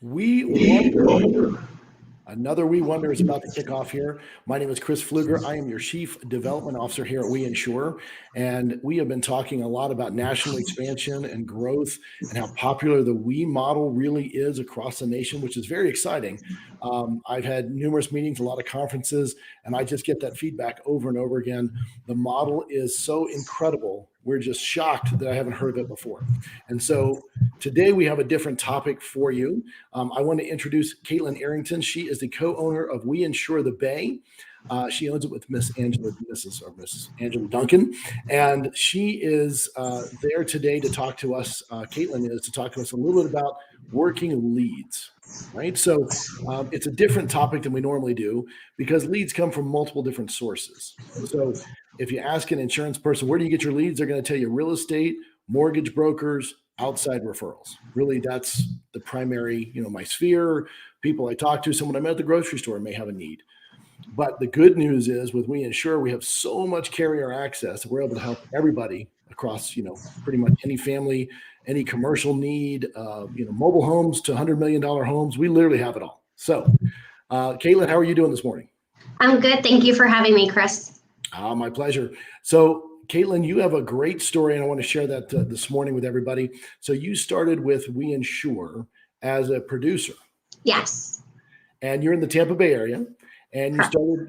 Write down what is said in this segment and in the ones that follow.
We Wonder. Another We Wonder is about to kick off here. My name is Chris Pfluger. I am your Chief Development Officer here at We Insure. And we have been talking a lot about national expansion and growth and how popular the We model really is across the nation, which is very exciting. I've had numerous meetings, a lot of conferences, and I just get that feedback over and over again. The model is so incredible. We're just shocked that I haven't heard of it before. And so today we have a different topic for you. I want to introduce Caitlin Arrington. She is the co-owner of We Insure the Bay. She owns it with Mrs. Angela Duncan, and she is there today to talk to us. Caitlin is to talk to us a little bit about working leads, right? So it's a different topic than we normally do because leads come from multiple different sources. So if you ask an insurance person, where do you get your leads? They're going to tell you real estate, mortgage brokers, outside referrals. Really, that's the primary, my sphere. People I talk to, someone I met at the grocery store may have a need. But the good news is with We Insure, we have so much carrier access. We're able to help everybody across, pretty much any family, any commercial need, mobile homes to $100 million homes. We literally have it all. So, Caitlin, how are you doing this morning? I'm good. Thank you for having me, Chris. My pleasure. So, Caitlin, you have a great story, and I want to share that this morning with everybody. So you started with We Insure as a producer. Yes. And you're in the Tampa Bay area, and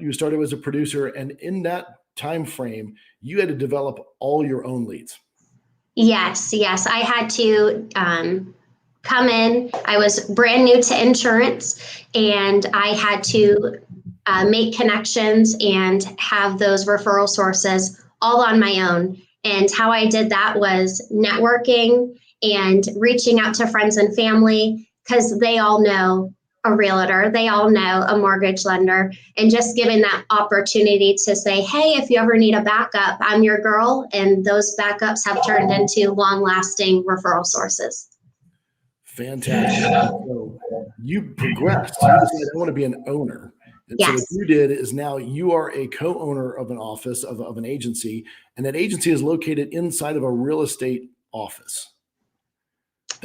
you started as a producer, and in that time frame, you had to develop all your own leads. Yes. I had to come in. I was brand new to insurance, and I had to make connections and have those referral sources all on my own. And how I did that was networking and reaching out to friends and family because they all know a realtor, they all know a mortgage lender, and just giving that opportunity to say, hey, if you ever need a backup, I'm your girl. And those backups have turned into long-lasting referral sources. Fantastic. So you progressed. You decided I want to be an owner. And yes. So what you did is now you are a co-owner of an office, of an agency, and that agency is located inside of a real estate office.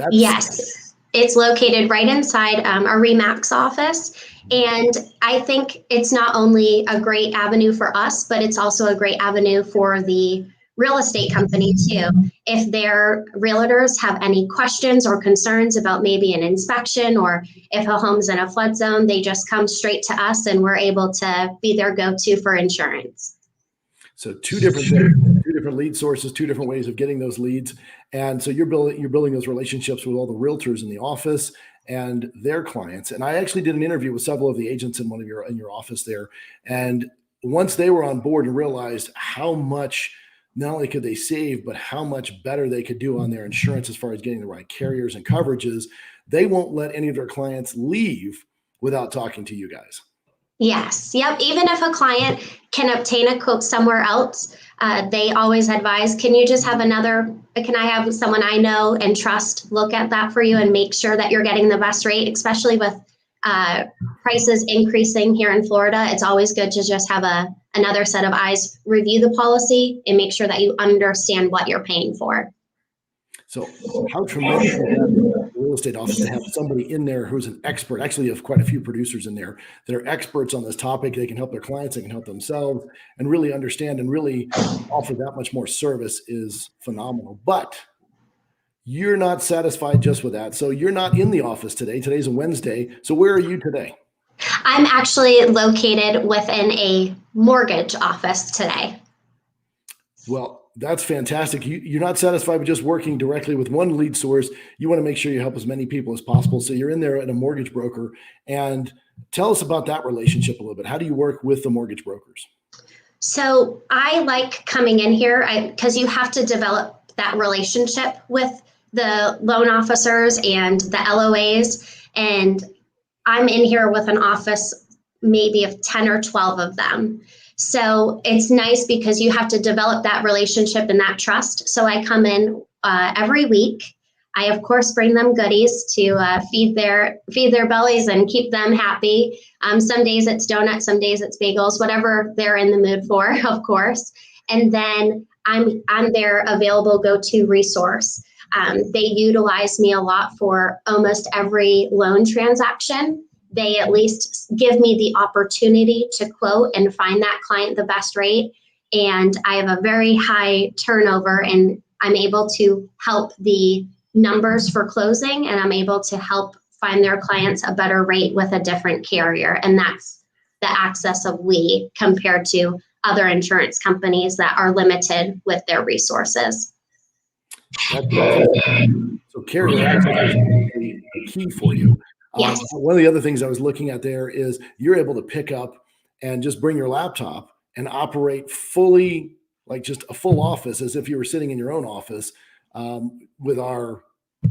Yes, it's located right inside a RE/MAX office. And I think it's not only a great avenue for us, but it's also a great avenue for the real estate company too. If their realtors have any questions or concerns about maybe an inspection, or if a home's in a flood zone, they just come straight to us and we're able to be their go-to for insurance. So two different lead sources, two different ways of getting those leads. And so you're building those relationships with all the realtors in the office and their clients. And I actually did an interview with several of the agents in your office there. And once they were on board and realized how much not only could they save, but how much better they could do on their insurance as far as getting the right carriers and coverages, they won't let any of their clients leave without talking to you guys. Yes. Yep. Even if a client can obtain a quote somewhere else, they always advise, can I have someone I know and trust look at that for you and make sure that you're getting the best rate, especially with prices increasing here in Florida. It's always good to just have another set of eyes review the policy and make sure that you understand what you're paying for. So how tremendous is that real estate office to have somebody in there who's an expert? Actually, you have quite a few producers in there that are experts on this topic. They can help their clients, they can help themselves, and really understand and really offer that much more service is phenomenal. But you're not satisfied just with that. So you're not in the office today. Today's a Wednesday. So where are you today? I'm actually located within a mortgage office today. Well, that's fantastic. You're not satisfied with just working directly with one lead source. You want to make sure you help as many people as possible. So you're in there at a mortgage broker. And tell us about that relationship a little bit. How do you work with the mortgage brokers? So I like coming in here because you have to develop that relationship with the loan officers and the LOAs. And I'm in here with an office maybe of 10 or 12 of them. So it's nice because you have to develop that relationship and that trust. So I come in every week. I, of course, bring them goodies to feed their bellies and keep them happy. Some days it's donuts, some days it's bagels, whatever they're in the mood for, of course. And then I'm their available go-to resource. They utilize me a lot for almost every loan transaction. They at least give me the opportunity to quote and find that client the best rate. And I have a very high turnover, and I'm able to help the numbers for closing, and I'm able to help find their clients a better rate with a different carrier. And that's the access of we compared to other insurance companies that are limited with their resources. So carrier access is really a key for you. Yes. One of the other things I was looking at there is you're able to pick up and just bring your laptop and operate fully, like just a full office, as if you were sitting in your own office, with our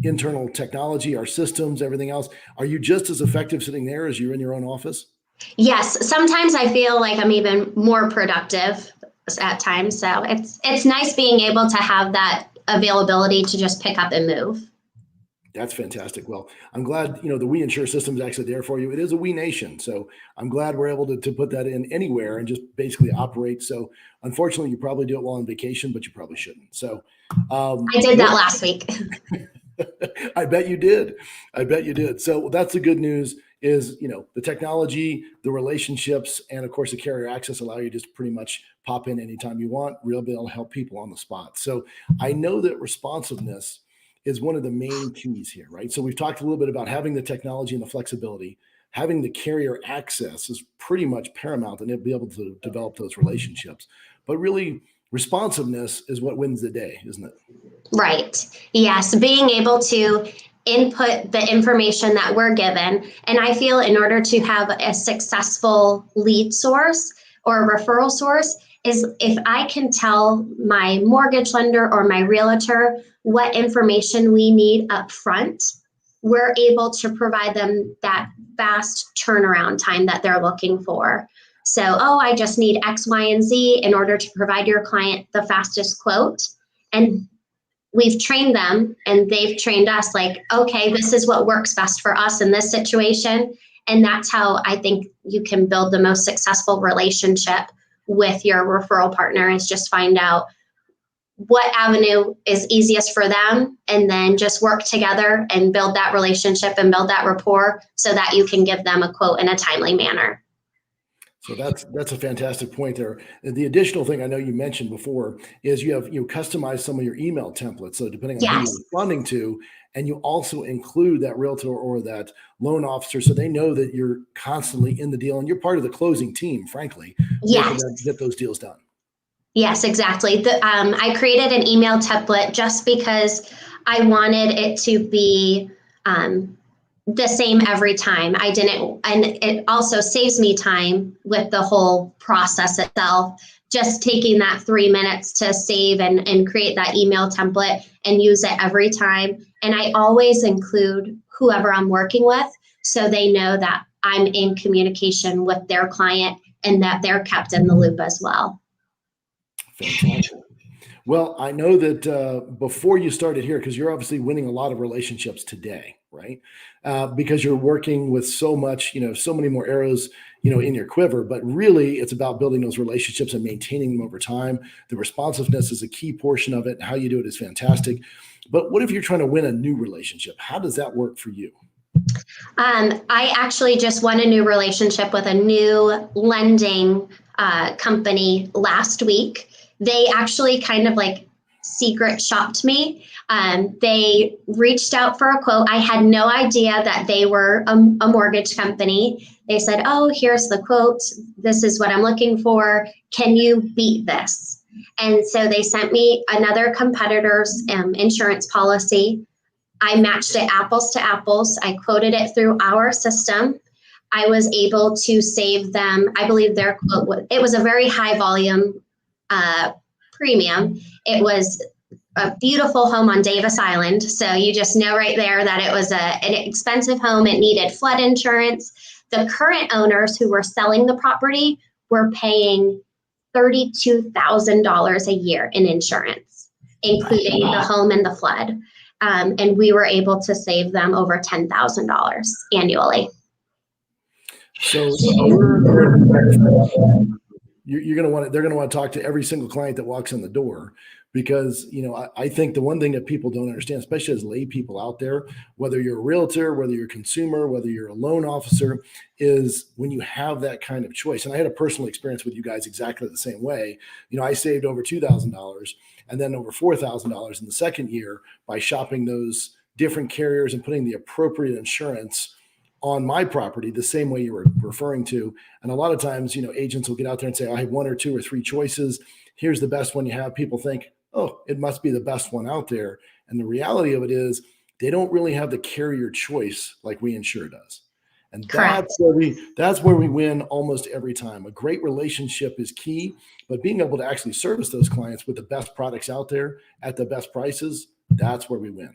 internal technology, our systems, everything else. Are you just as effective sitting there as you're in your own office? Yes. Sometimes I feel like I'm even more productive at times. So it's nice being able to have that availability to just pick up and move. That's fantastic. Well, I'm glad, the We Insure system is actually there for you. It is a We Nation. So I'm glad we're able to put that in anywhere and just basically operate. So unfortunately, you probably do it while on vacation, but you probably shouldn't. So I did that last week. I bet you did. I bet you did. So that's the good news is, the technology, the relationships, and of course the carrier access allow you to just pretty much pop in anytime you want, really be able to help people on the spot. So I know that responsiveness is one of the main keys here, right? So we've talked a little bit about having the technology and the flexibility. Having the carrier access is pretty much paramount, and be able to develop those relationships. But really, responsiveness is what wins the day, isn't it? Right. Yes. Being able to input the information that we're given. And I feel in order to have a successful lead source or a referral source is if I can tell my mortgage lender or my realtor what information we need up front, we're able to provide them that fast turnaround time that they're looking for. So, I just need X, Y, and Z in order to provide your client the fastest quote. And we've trained them and they've trained us like, okay, this is what works best for us in this situation. And that's how I think you can build the most successful relationship with your referral partner, is just find out what avenue is easiest for them and then just work together and build that relationship and build that rapport so that you can give them a quote in a timely manner. So that's a fantastic point there. The additional thing I know you mentioned before is you customize some of your email templates. So depending on who you're responding to, and you also include that realtor or that loan officer, so they know that you're constantly in the deal and you're part of the closing team, frankly, to get those deals done. Yes, exactly. I created an email template just because I wanted it to be the same every time. And it also saves me time with the whole process itself. Just taking that 3 minutes to save and create that email template and use it every time. And I always include whoever I'm working with so they know that I'm in communication with their client and that they're kept in the loop as well. Fantastic. Well, I know that before you started here, because you're obviously winning a lot of relationships today, right? Because you're working with so much, so many more arrows, in your quiver, but really it's about building those relationships and maintaining them over time. The responsiveness is a key portion of it. How you do it is fantastic. But what if you're trying to win a new relationship? How does that work for you? I actually just won a new relationship with a new lending company last week. They actually kind of like secret shopped me. They reached out for a quote. I had no idea that they were a mortgage company. They said, here's the quote. This is what I'm looking for. Can you beat this? And so they sent me another competitor's insurance policy. I matched it apples to apples. I quoted it through our system. I was able to save them. I believe their quote it was a very high volume premium. It was a beautiful home on Davis Island. So you just know right there that it was an expensive home. It needed flood insurance. The current owners who were selling the property were paying $32,000 a year in insurance, including the home and the flood. And we were able to save them over $10,000 annually. So you're going to want to, they're going to want to talk to every single client that walks in the door. because, I think the one thing that people don't understand, especially as lay people out there, whether you're a realtor, whether you're a consumer, whether you're a loan officer, is when you have that kind of choice. And I had a personal experience with you guys exactly the same way. I saved over $2,000 and then over $4,000 in the second year by shopping those different carriers and putting the appropriate insurance on my property the same way you were referring to. And a lot of times, agents will get out there and say, I have one or two or three choices. Here's the best one you have. People think, oh, it must be the best one out there. And the reality of it is they don't really have the carrier choice like We Insure does. And Correct. that's where we win almost every time. A great relationship is key, but being able to actually service those clients with the best products out there at the best prices, that's where we win.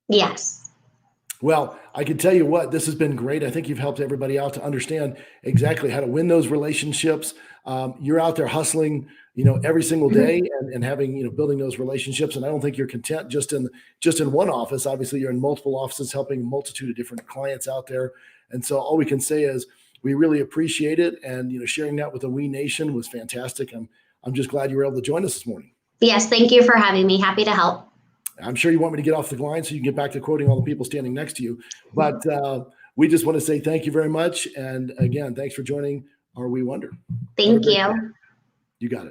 Yes. Well, I can tell you what, this has been great. I think you've helped everybody out to understand exactly how to win those relationships. You're out there hustling, every single day and having, building those relationships. And I don't think you're content just in one office. Obviously, you're in multiple offices helping a multitude of different clients out there. And so all we can say is we really appreciate it. And, sharing that with the We Nation was fantastic. I'm just glad you were able to join us this morning. Yes. Thank you for having me. Happy to help. I'm sure you want me to get off the line so you can get back to quoting all the people standing next to you. But we just want to say thank you very much. And again, thanks for joining our We Wonder. Thank you. You got it.